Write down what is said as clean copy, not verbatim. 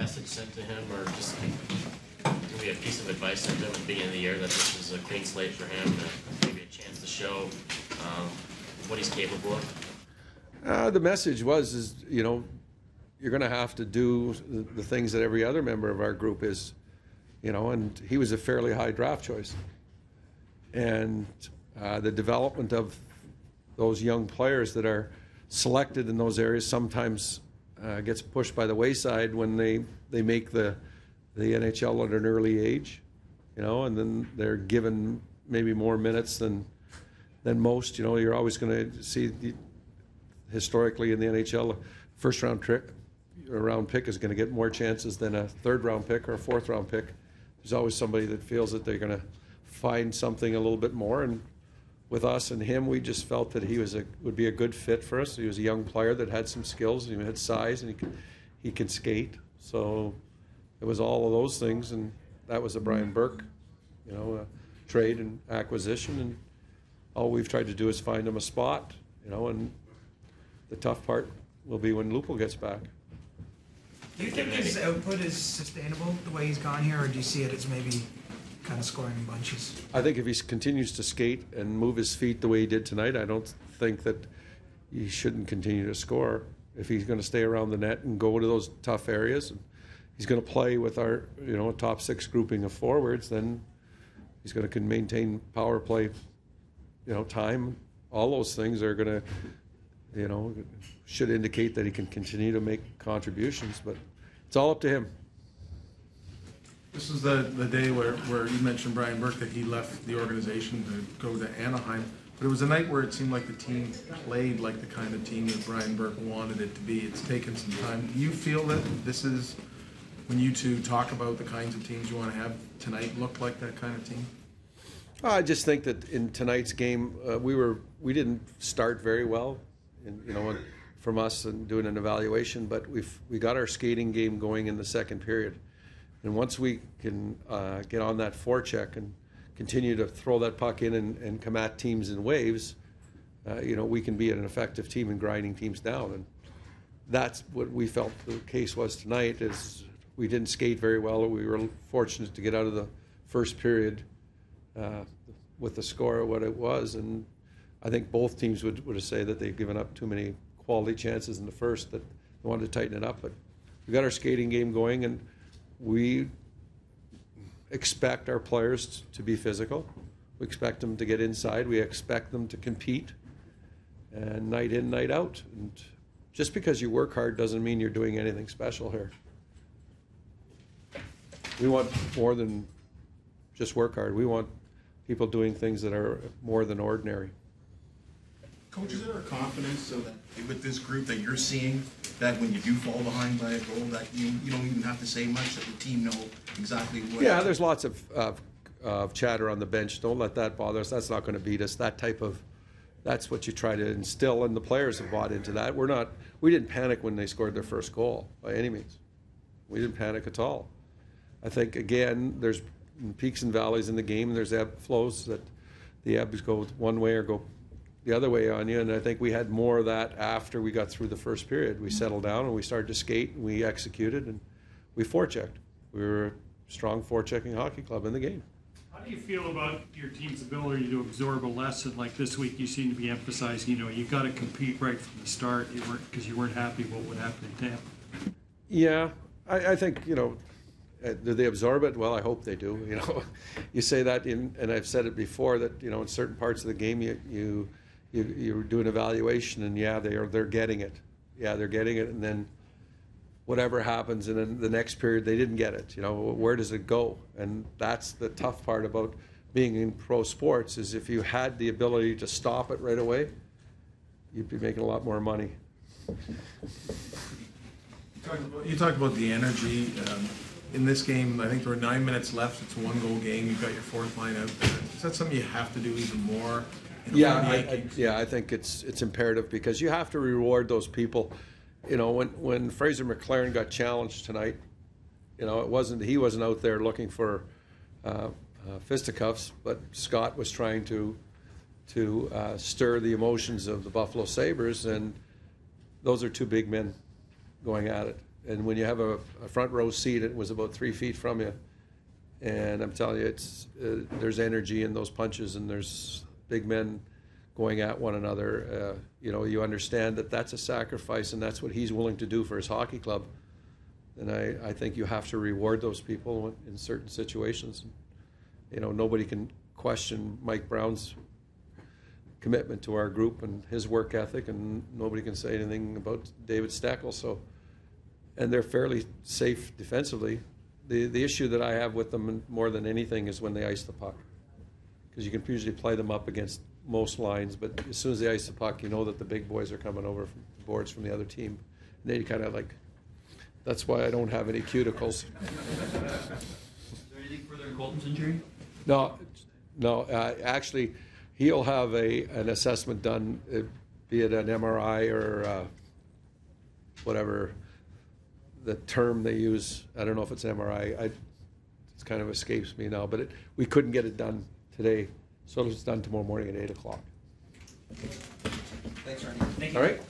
message sent to him, or just maybe a piece of advice sent to him at the beginning of the year that this is a clean slate for him, maybe a chance to show what he's capable of? The message was, you're going to have to do the things that every other member of our group is, and he was a fairly high draft choice. And the development of those young players that are selected in those areas sometimes gets pushed by the wayside when they make the NHL at an early age, and then they're given maybe more minutes than most. You're always going to see historically in the NHL, a first-round pick is going to get more chances than a third-round pick or a fourth-round pick. There's always somebody that feels that they're going to find something a little bit more. And with us and him, we just felt that he would be a good fit for us. He was a young player that had some skills. He had size, and he can skate. So it was all of those things, and that was a Brian Burke, trade and acquisition. And all we've tried to do is find him a spot, and the tough part will be when Lupo gets back. Do you think his output is sustainable the way he's gone here, or do you see it as maybe kind of scoring in bunches? I think if he continues to skate and move his feet the way he did tonight, I don't think that he shouldn't continue to score. If he's going to stay around the net and go to those tough areas, and he's going to play with our top six grouping of forwards, then he's going to maintain power play, time. All those things are going to, should indicate that he can continue to make contributions, but it's all up to him. This is the day where you mentioned Brian Burke, that he left the organization to go to Anaheim, but it was a night where it seemed like the team played like the kind of team that Brian Burke wanted it to be. It's taken some time. Do you feel that this is, when you two talk about the kinds of teams you want to have, tonight look like that kind of team? I just think that in tonight's game, we didn't start very well, from us and doing an evaluation, but we got our skating game going in the second period. And once we can get on that forecheck and continue to throw that puck in and come at teams in waves, we can be an effective team in grinding teams down. And that's what we felt the case was tonight, is we didn't skate very well. We were fortunate to get out of the first period with the score of what it was. And I think both teams would say that they've given up too many quality chances in the first, that they wanted to tighten it up. But we got our skating game going, and we expect our players to be physical. We expect them to get inside. We expect them to compete, and night in, night out. And just because you work hard doesn't mean you're doing anything special here. We want more than just work hard. We want people doing things that are more than ordinary. Coach, is there a confidence so that with this group that you're seeing that when you do fall behind by a goal that you don't even have to say much, that the team know exactly what? Yeah, there's lots of chatter on the bench. Don't let that bother us. That's not going to beat us. That's what you try to instill, and the players have bought into that. We didn't panic when they scored their first goal by any means. We didn't panic at all. I think, again, there's peaks and valleys in the game, and there's ebb flows that the ebbs go one way or go the other way on you, and I think we had more of that after we got through the first period. We settled down and we started to skate, and we executed, and we forechecked. We were a strong forechecking hockey club in the game. How do you feel about your team's ability to absorb a lesson like this week? You seem to be emphasizing, you've got to compete right from the start. Because you weren't happy what would happen in Tampa. Yeah, I think, do they absorb it? Well, I hope they do. You say that, and I've said it before, that in certain parts of the game you do an evaluation, and they're getting it. Yeah, they're getting it, and then whatever happens, and then the next period they didn't get it. Where does it go? And that's the tough part about being in pro sports, is if you had the ability to stop it right away, you'd be making a lot more money. You talked about the energy. In this game, I think there were 9 minutes left. It's a one-goal game. You've got your fourth line out there. Is that something you have to do even more? I think it's imperative, because you have to reward those people. When Fraser McLaren got challenged tonight, he wasn't out there looking for fisticuffs, but Scott was trying to stir the emotions of the Buffalo Sabres, and those are two big men going at it. and when you have a front row seat, it was about 3 feet from you. And I'm telling you, it's there's energy in those punches, and there's big men going at one another. You know, you understand that that's a sacrifice, and that's what he's willing to do for his hockey club. And I think you have to reward those people in certain situations. You know, nobody can question Mike Brown's commitment to our group and his work ethic, and nobody can say anything about David Steckel. So, and they're fairly safe defensively. The issue that I have with them more than anything is when they ice the puck, because you can usually play them up against most lines, but as soon as they ice the puck, you know that the big boys are coming over from the boards from the other team. And they kind of like, that's why I don't have any cuticles. Is there anything further in Colton's injury? No, actually, he'll have an assessment done, be it an MRI or whatever the term they use. I don't know if it's MRI. It kind of escapes me now, but we couldn't get it done today, so it's done tomorrow morning at 8 o'clock. Thanks, Randy. Thank you. All right.